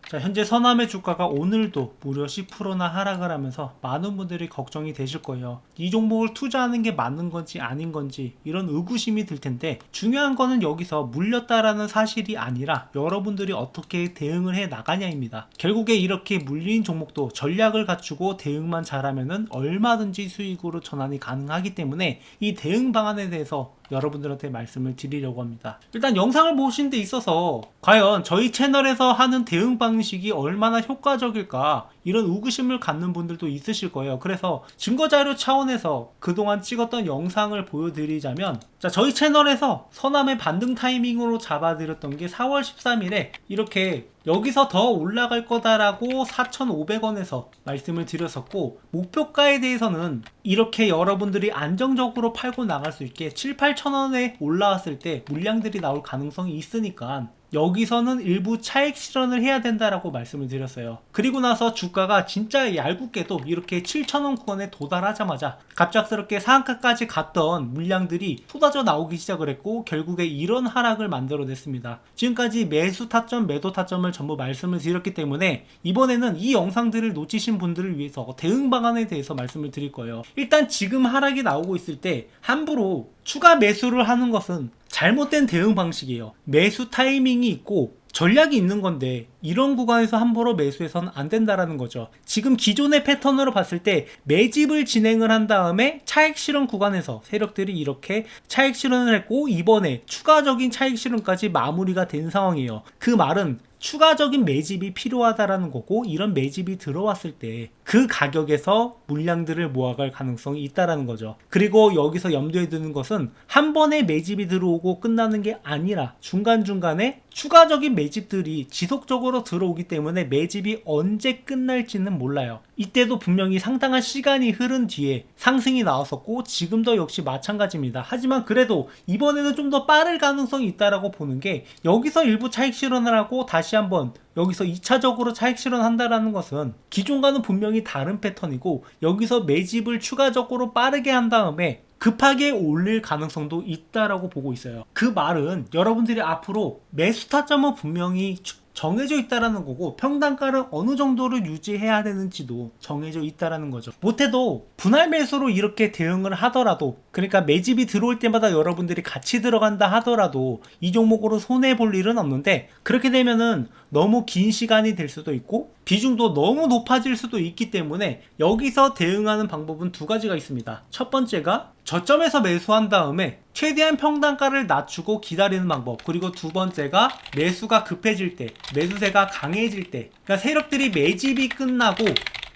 자, 현재 서남의 주가가 오늘도 무려 10%나 하락을 하면서 많은 분들이 걱정이 되실 거예요. 이 종목을 투자하는 게 맞는 건지 아닌 건지 이런 의구심이 들 텐데, 중요한 거는 여기서 물렸다라는 사실이 아니라 여러분들이 어떻게 대응을 해 나가냐입니다. 결국에 이렇게 물린 종목도 전략을 갖추고 대응만 잘하면은 얼마든지 수익으로 전환이 가능하기 때문에 이 대응 방안에 대해서 여러분들한테 말씀을 드리려고 합니다. 일단 영상을 보신 데 있어서 과연 저희 채널에서 하는 대응 방식이 얼마나 효과적일까, 이런 의구심을 갖는 분들도 있으실 거예요. 그래서 증거자료 차원에서 그동안 찍었던 영상을 보여드리자면, 자, 저희 채널에서 서남의 반등 타이밍으로 잡아드렸던 게 4월 13일에 이렇게 여기서 더 올라갈 거다라고 4,500원에서 말씀을 드렸었고, 목표가에 대해서는 이렇게 여러분들이 안정적으로 팔고 나갈 수 있게 7, 8,000원에 올라왔을 때 물량들이 나올 가능성이 있으니까 여기서는 일부 차익 실현을 해야 된다라고 말씀을 드렸어요. 그리고 나서 주가가 진짜 얄궂게도 이렇게 7,000원 구간에 도달하자마자 갑작스럽게 상한가까지 갔던 물량들이 쏟아져 나오기 시작을 했고, 결국에 이런 하락을 만들어냈습니다. 지금까지 매수 타점, 매도 타점을 전부 말씀을 드렸기 때문에 이번에는 이 영상들을 놓치신 분들을 위해서 대응 방안에 대해서 말씀을 드릴 거예요. 일단 지금 하락이 나오고 있을 때 함부로 추가 매수를 하는 것은 잘못된 대응 방식이에요. 매수 타이밍이 있고 전략이 있는 건데 이런 구간에서 함부로 매수해서는 안 된다라는 거죠. 지금 기존의 패턴으로 봤을 때 매집을 진행을 한 다음에 차익 실현 구간에서 세력들이 이렇게 차익 실현을 했고, 이번에 추가적인 차익 실현까지 마무리가 된 상황이에요. 그 말은 추가적인 매집이 필요하다라는 거고, 이런 매집이 들어왔을 때 그 가격에서 물량들을 모아갈 가능성이 있다라는 거죠. 그리고 여기서 염두에 두는 것은 한 번에 매집이 들어오고 끝나는 게 아니라 중간중간에 추가적인 매집들이 지속적으로 들어오기 때문에 매집이 언제 끝날지는 몰라요. 이때도 분명히 상당한 시간이 흐른 뒤에 상승이 나왔었고, 지금도 역시 마찬가지입니다. 하지만 그래도 이번에는 좀 더 빠를 가능성이 있다라고 보는 게, 여기서 일부 차익 실현을 하고 다시 한번 여기서 2차적으로 차익 실현한다라는 것은 기존과는 분명히 다른 패턴이고, 여기서 매집을 추가적으로 빠르게 한 다음에 급하게 올릴 가능성도 있다라고 보고 있어요. 그 말은 여러분들이 앞으로 매수 타점은 분명히 정해져 있다라는 거고, 평단가를 어느 정도로 유지해야 되는지도 정해져 있다라는 거죠. 못해도 분할 매수로 이렇게 대응을 하더라도, 그러니까 매집이 들어올 때마다 여러분들이 같이 들어간다 하더라도 이 종목으로 손해 볼 일은 없는데, 그렇게 되면은 너무 긴 시간이 될 수도 있고 비중도 너무 높아질 수도 있기 때문에 여기서 대응하는 방법은 두 가지가 있습니다. 첫 번째가 저점에서 매수한 다음에 최대한 평단가를 낮추고 기다리는 방법, 그리고 두 번째가 매수가 급해질 때, 매수세가 강해질 때, 그러니까 세력들이 매집이 끝나고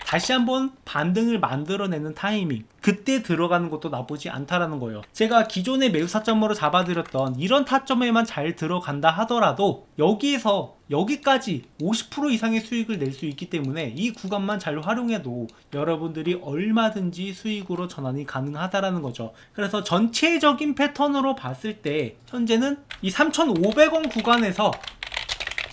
다시 한번 반등을 만들어내는 타이밍, 그때 들어가는 것도 나쁘지 않다라는 거예요. 제가 기존의 매수 타점으로 잡아드렸던 이런 타점에만 잘 들어간다 하더라도 여기에서 여기까지 50% 이상의 수익을 낼 수 있기 때문에 이 구간만 잘 활용해도 여러분들이 얼마든지 수익으로 전환이 가능하다라는 거죠. 그래서 전체적인 패턴으로 봤을 때 현재는 이 3,500원 구간에서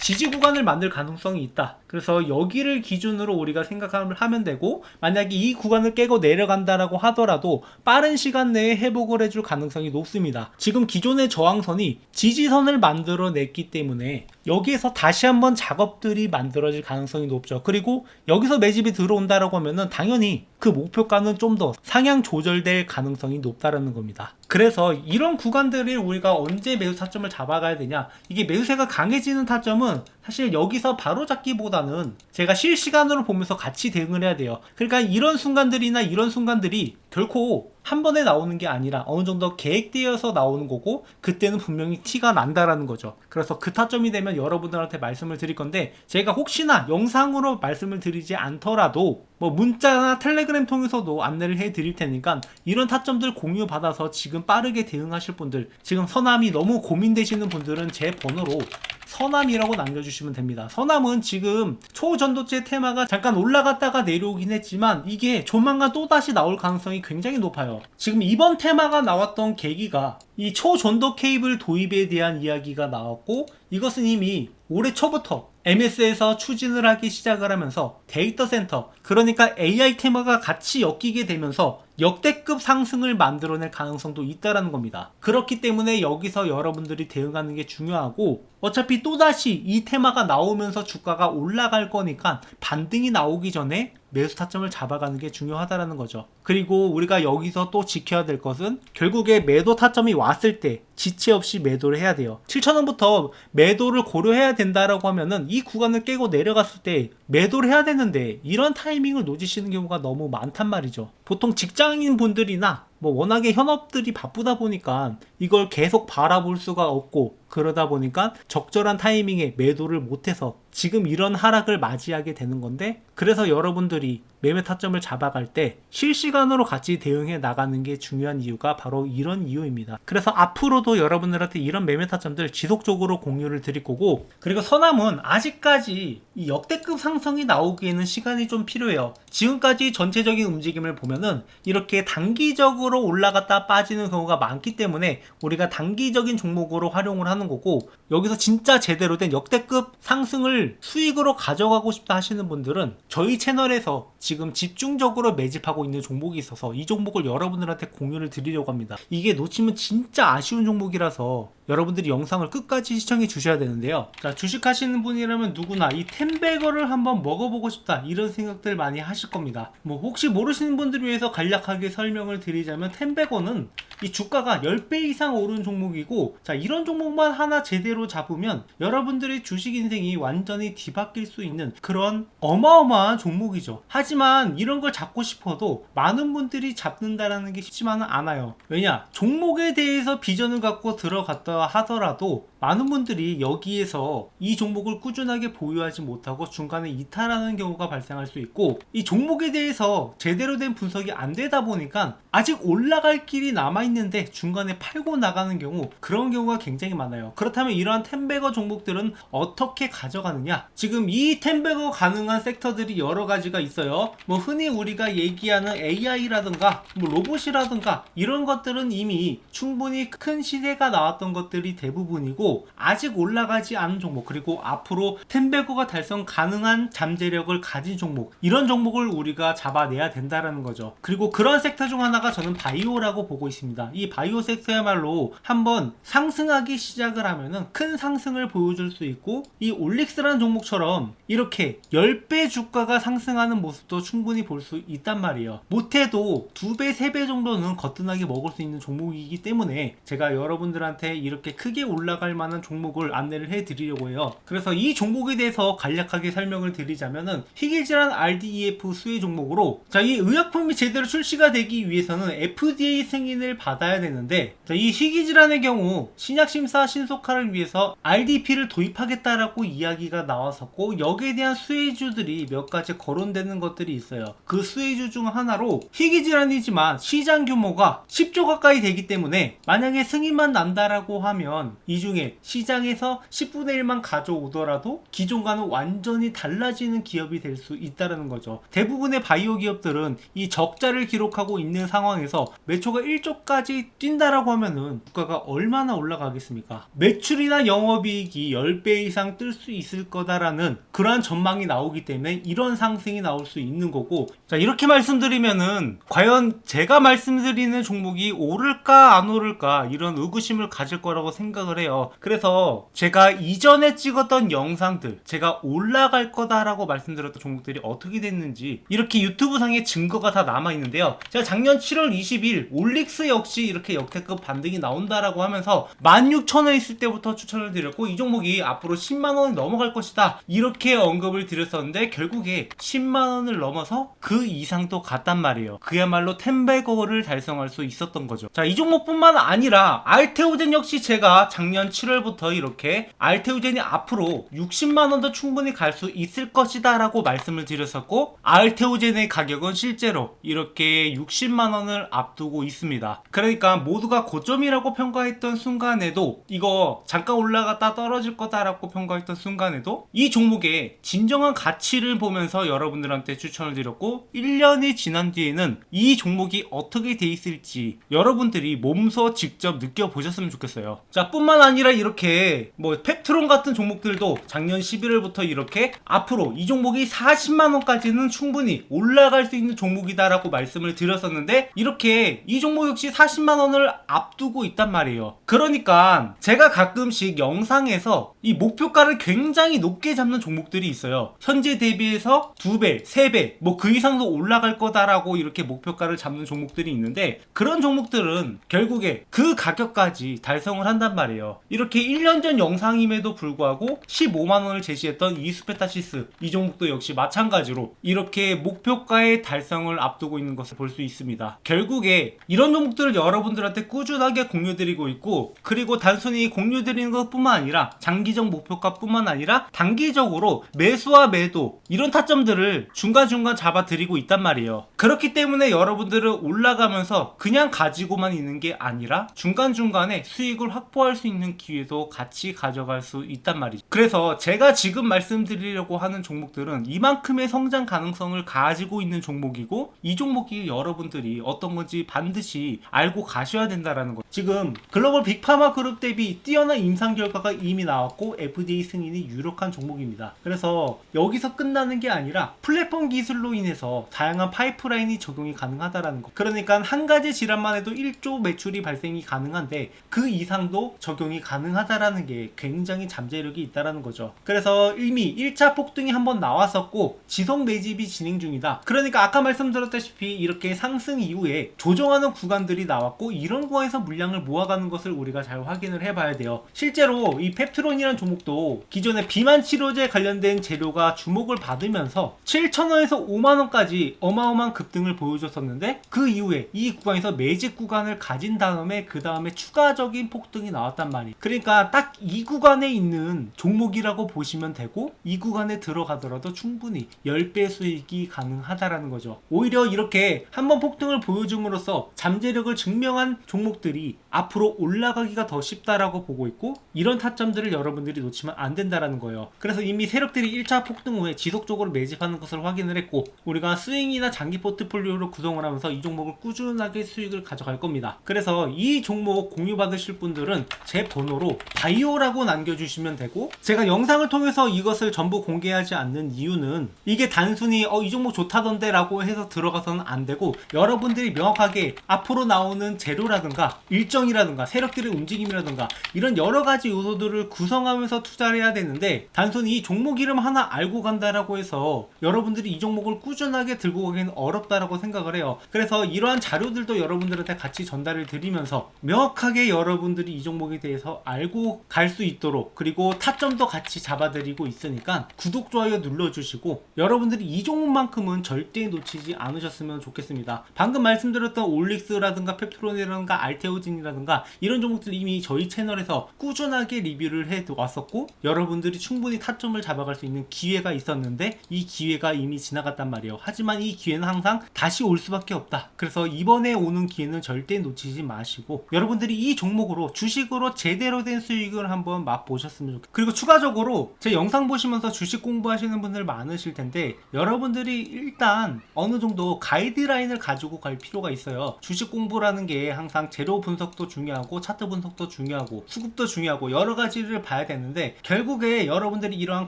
지지 구간을 만들 가능성이 있다. 그래서 여기를 기준으로 우리가 생각을 하면 되고, 만약에 이 구간을 깨고 내려간다라고 하더라도 빠른 시간 내에 회복을 해줄 가능성이 높습니다. 지금 기존의 저항선이 지지선을 만들어냈기 때문에 여기에서 다시 한번 작업들이 만들어질 가능성이 높죠. 그리고 여기서 매집이 들어온다라고 하면은 당연히 그 목표가는 좀 더 상향 조절될 가능성이 높다라는 겁니다. 그래서 이런 구간들을 우리가 언제 매수 타점을 잡아가야 되냐, 이게 매수세가 강해지는 타점은 사실 여기서 바로 잡기보다는 제가 실시간으로 보면서 같이 대응을 해야 돼요. 그러니까 이런 순간들이나 이런 순간들이 결코 한 번에 나오는 게 아니라 어느 정도 계획되어서 나오는 거고, 그때는 분명히 티가 난다라는 거죠. 그래서 그 타점이 되면 여러분들한테 말씀을 드릴 건데, 제가 혹시나 영상으로 말씀을 드리지 않더라도 뭐 문자나 텔레그램 통해서도 안내를 해 드릴 테니까 이런 타점들 공유 받아서 지금 빠르게 대응하실 분들, 지금 서남이 너무 고민되시는 분들은 제 번호로 서남이라고 남겨주시면 됩니다. 서남은 지금 초전도체 테마가 잠깐 올라갔다가 내려오긴 했지만 이게 조만간 또다시 나올 가능성이 굉장히 높아요. 지금 이번 테마가 나왔던 계기가 이 초전도 케이블 도입에 대한 이야기가 나왔고, 이것은 이미 올해 초부터 MS에서 추진을 하기 시작을 하면서 데이터 센터, 그러니까 AI 테마가 같이 엮이게 되면서 역대급 상승을 만들어낼 가능성도 있다라는 겁니다. 그렇기 때문에 여기서 여러분들이 대응하는 게 중요하고, 어차피 또다시 이 테마가 나오면서 주가가 올라갈 거니까 반등이 나오기 전에 매수 타점을 잡아가는 게 중요하다라는 거죠. 그리고 우리가 여기서 또 지켜야 될 것은 결국에 매도 타점이 왔을 때 지체 없이 매도를 해야 돼요. 7,000원부터 매도를 고려해야 된다라고 하면은 이 구간을 깨고 내려갔을 때 매도를 해야 되는데 이런 타이밍을 놓치시는 경우가 너무 많단 말이죠. 보통 직장인 분들이나 워낙에 현업들이 바쁘다 보니까 이걸 계속 바라볼 수가 없고, 그러다 보니까 적절한 타이밍에 매도를 못해서 지금 이런 하락을 맞이하게 되는 건데, 그래서 여러분들이 매매 타점을 잡아갈 때 실시간으로 같이 대응해 나가는 게 중요한 이유가 바로 이런 이유입니다. 그래서 앞으로도 여러분들한테 이런 매매 타점들 지속적으로 공유를 드릴 거고, 그리고 서남은 아직까지 이 역대급 상승이 나오기에는 시간이 좀 필요해요. 지금까지 전체적인 움직임을 보면은 이렇게 단기적으로 올라갔다 빠지는 경우가 많기 때문에 우리가 단기적인 종목으로 활용을 하는 거고, 여기서 진짜 제대로 된 역대급 상승을 수익으로 가져가고 싶다 하시는 분들은 저희 채널에서 지금 집중적으로 매집하고 있는 종목이 있어서 이 종목을 여러분들한테 공유를 드리려고 합니다. 이게 놓치면 진짜 아쉬운 종목이라서 여러분들이 영상을 끝까지 시청해 주셔야 되는데요. 자, 주식하시는 분이라면 누구나 이 템베거를 한번 먹어보고 싶다, 이런 생각들 많이 하실 겁니다. 혹시 모르시는 분들을 위해서 간략하게 설명을 드리자면, 템베거는 이 주가가 10배 이상 오른 종목이고, 자, 이런 종목만 하나 제대로 잡으면 여러분들의 주식 인생이 완전히 뒤바뀔 수 있는 그런 어마어마한 종목이죠. 하지만 이런 걸 잡고 싶어도 많은 분들이 잡는다라는 게 쉽지만은 않아요. 왜냐? 종목에 대해서 비전을 갖고 들어갔다 하더라도 많은 분들이 여기에서 이 종목을 꾸준하게 보유하지 못하고 중간에 이탈하는 경우가 발생할 수 있고, 이 종목에 대해서 제대로 된 분석이 안 되다 보니까 아직 올라갈 길이 남아있는데 중간에 팔고 나가는 경우, 그런 경우가 굉장히 많아요. 그렇다면 이러한 템베거 종목들은 어떻게 가져가느냐? 지금 이 템베거 가능한 섹터들이 여러 가지가 있어요. 흔히 우리가 얘기하는 AI라든가 로봇이라든가 이런 것들은 이미 충분히 큰 시세가 나왔던 것들이 대부분이고, 아직 올라가지 않은 종목, 그리고 앞으로 템베거가 달성 가능한 잠재력을 가진 종목, 이런 종목을 우리가 잡아내야 된다라는 거죠. 그리고 그런 섹터 중 하나가 저는 바이오라고 보고 있습니다. 이 바이오 섹터야말로 한번 상승하기 시작을 하면은 큰 상승을 보여줄 수 있고, 이 올릭스라는 종목처럼 이렇게 10배 주가가 상승하는 모습도 충분히 볼 수 있단 말이에요. 못해도 2배, 3배 정도는 거뜬하게 먹을 수 있는 종목이기 때문에 제가 여러분들한테 이렇게 크게 올라갈 만한 종목을 안내를 해드리려고 해요. 그래서 이 종목에 대해서 간략하게 설명을 드리자면은, 희귀질환 RDEF 수혜 종목으로, 자, 이 의약품이 제대로 출시가 되기 위해서는 FDA 승인을 받아야 되는데, 자, 이 희귀질환의 경우 신약심사 신속화를 위해서 RDP를 도입하겠다라고 이야기가 나왔었고, 여기에 대한 수혜주들이 몇 가지 거론되는 것들이 있어요. 그 수혜주 중 하나로 희귀질환이지만 시장 규모가 10조 가까이 되기 때문에 만약에 승인만 난다라고 하면 이 중에 시장에서 10분의 1만 가져오더라도 기존과는 완전히 달라지는 기업이 될 수 있다는 거죠. 대부분의 바이오 기업들은 이 적자를 기록하고 있는 상황에서 매초가 1조까지 뛴다라고 하면은 주가가 얼마나 올라가겠습니까? 매출이나 영업이익이 10배 이상 뜰 수 있을 거다라는 그러한 전망이 나오기 때문에 이런 상승이 나올 수 있는 거고, 자, 이렇게 말씀드리면은 과연 제가 말씀드리는 종목이 오를까 안 오를까 이런 의구심을 가질 거라고 생각을 해요. 그래서 제가 이전에 찍었던 영상들, 제가 올라갈 거다라고 말씀드렸던 종목들이 어떻게 됐는지 이렇게 유튜브 상에 증거가 다 남아있는데요. 제가 작년 7월 20일 올릭스 역시 이렇게 역대급 반등이 나온다라고 하면서 16,000원 있을 때부터 추천을 드렸고, 이 종목이 앞으로 10만원이 넘어갈 것이다 이렇게 언급을 드렸었는데, 결국에 10만원을 넘어서 그 이상도 갔단 말이에요. 그야말로 템베거를 달성할 수 있었던 거죠. 자, 이 종목뿐만 아니라 알테오젠 역시 제가 작년 7월부터 이렇게 알테오젠이 앞으로 60만원도 충분히 갈 수 있을 것이다 라고 말씀을 드렸었고, 알테오젠의 가격은 실제로 이렇게 60만원을 앞두고 있습니다. 그러니까 모두가 고점이라고 평가했던 순간에도, 이거 잠깐 올라갔다 떨어질 거다라고 평가했던 순간에도 이 종목의 진정한 가치를 보면서 여러분들한테 추천을 드렸고 1년이 지난 뒤에는 이 종목이 어떻게 돼 있을지 여러분들이 몸소 직접 느껴보셨으면 좋겠어요. 자, 뿐만 아니라 이렇게 뭐 펩트론 같은 종목들도 작년 11월부터 이렇게 앞으로 이 종목이 40만원까지는 충분히 올라갈 수 있는 종목이다라고 말씀을 드렸었는데 이렇게 이 종목 역시 40만원을 앞두고 있단 말이에요. 그러니까 제가 가끔씩 영상에서 이 목표가를 굉장히 높게 잡는 종목들이 있어요. 현재 대비해서 2배, 3배, 뭐 그 이상도 올라갈 거다라고 이렇게 목표가를 잡는 종목들이 있는데 그런 종목들은 결국에 그 가격까지 달성을 한단 말이에요. 이렇게 1년 전 영상임에도 불구하고 15만원을 제시했던 이수페타시스 이 종목도 역시 마찬가지로 이렇게 목표가의 달성을 앞두고 있는 것을 볼 수 있습니다. 결국에 이런 종목들을 여러분들한테 꾸준하게 공유드리고 있고 그리고 단순히 공유드리는 것뿐만 아니라 장기적 목표가뿐만 아니라 단기적으로 매수와 매도 이런 타점들을 중간중간 잡아드리고 있단 말이에요. 그렇기 때문에 여러분들은 올라가면서 그냥 가지고만 있는 게 아니라 중간중간에 수익을 확보할 수 있는 기회도 같이 가져갈 수 있단 말이죠. 그래서 제가 지금 말씀드리려고 하는 종목들은 이만큼의 성장 가능성을 가지고 있는 종목이고 이 종목이 여러분들이 어떤 건지 반드시 알고 가셔야 된다라는 거. 지금 글로벌 빅파마 그룹 대비 뛰어난 임상 결과가 이미 나왔고 FDA 승인이 유력한 종목입니다. 그래서 여기서 끝나는 게 아니라 플랫폼 기술로 인해서 다양한 파이프라인이 적용이 가능하다라는 거. 그러니까 한 가지 질환만 해도 1조 매출이 발생이 가능한데 그 이상도 적용이 가능하다라는 게 굉장히 잠재력이 있다라는 거죠. 그래서 이미 1차 폭등이 한번 나왔었고 지속 매집이 진행 중이다. 그러니까 아까 말씀드렸다시피 이렇게 상승 이후에 조정하는 구간들이 나왔고 이런 구간에서 물량을 모아가는 것을 우리가 잘 확인을 해봐야 돼요. 실제로 이 펩트론이라는 종목도 기존에 비만 치료제 관련된 재료가 주목을 받으면서 7,000원에서 5만원까지 어마어마한 급등을 보여줬었는데 그 이후에 이 구간에서 매집 구간을 가진 다음에 그 다음에 추가적인 폭등이 나왔단 말이에요. 그러니까 딱 이 구간에 있는 종목이라고 보시면 되고 이 구간에 들어가더라도 충분히 10배 수익이 가능하다라는 거죠. 오히려 이렇게 한번 폭등을 보여줌으로써 잠재력을 증명한 종목들이 앞으로 올라가기가 더 쉽다라고 보고 있고 이런 타점들을 여러분들이 놓치면 안 된다라는 거예요. 그래서 이미 세력들이 1차 폭등 후에 지속적으로 매집하는 것을 확인을 했고 우리가 스윙이나 장기 포트폴리오를 구성을 하면서 이 종목을 꾸준하게 수익을 가져갈 겁니다. 그래서 이 종목 공유 받으실 분들은 제 번호로 바이오라고 남겨주시면 되고 제가 영상을 통해서 이것을 전부 공개하지 않는 이유는 이게 단순히 이 종목 좋다던데 라고 해서 들어가서는 안 되고 여러분들이 명확하게 앞으로 나오는 재료라든가 일정이라든가 세력들의 움직임이라든가 이런 여러가지 요소들을 구성하면서 투자를 해야 되는데 단순히 이 종목 이름 하나 알고 간다라고 해서 여러분들이 이 종목을 꾸준하게 들고 가기는 어렵다라고 생각을 해요. 그래서 이러한 자료들도 여러분들한테 같이 전달을 드리면서 명확하게 여러분들이 이 종목에 대해서 알고 갈 수 있도록 그리고 타점도 같이 잡아드리고 있으니까 구독, 좋아요 눌러주시고 여러분들이 이 종목만큼은 절대 놓치지 않으셨으면 좋겠습니다. 방금 말씀드렸던 올릭스라든가 펩트론이라든가 알테오진이라든가 이런 종목들 이미 저희 채널에서 꾸준하게 리뷰를 해 왔었고 여러분들이 충분히 타점을 잡아갈 수 있는 기회가 있었는데 이 기회가 이미 지나갔단 말이에요. 하지만 이 기회는 항상 다시 올 수밖에 없다. 그래서 이번에 오는 기회는 절대 놓치지 마시고 여러분들이 이 종목으로 주식으로 제대로 된 수익을 한번 맛보셨으면 좋겠어요. 그리고 추가적으로 제 영상 보시면서 주식 공부하시는 분들 많으실 텐데 여러분들이 일단 어느 정도 가이드라인을 가지고 갈 필요가 있어요. 주식 공부라는 게 항상 재료 분석도 중요하고 차트 분석도 중요하고 수급도 중요하고 여러 가지를 봐야 되는데 결국에 여러분들이 이러한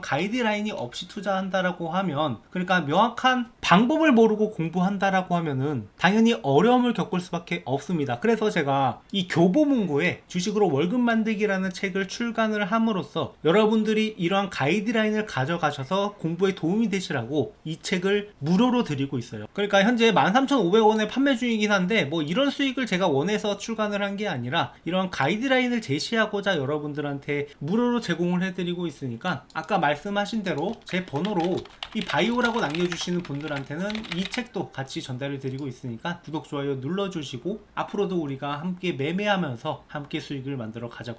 가이드라인이 없이 투자한다라고 하면 그러니까 명확한 방법을 모르고 공부한다라고 하면은 당연히 어려움을 겪을 수밖에 없습니다. 그래서 제가 이 교보문고에 주식으로 월급 만들기라는 책을 출간을 함으로써 여러분들이 이러한 가이드라인을 가져가셔서 공부에 도움이 되시라고 이 책을 무료로 드리고 있어요. 그러니까 현재 13,500원에 판매 중이긴 한데 뭐 이런 수익을 제가 원해서 출간을 한 게 아니라 이러한 가이드라인을 제시하고자 여러분들한테 무료로 제공을 해드리고 있으니까 아까 말씀하신 대로 제 번호로 이 바이오라고 남겨주시는 분들한테는 이 책도 같이 전달을 드리고 있으니까 구독, 좋아요 눌러주시고 앞으로도 우리가 함께 매매하면서 함께 수익을 만들어 가자고.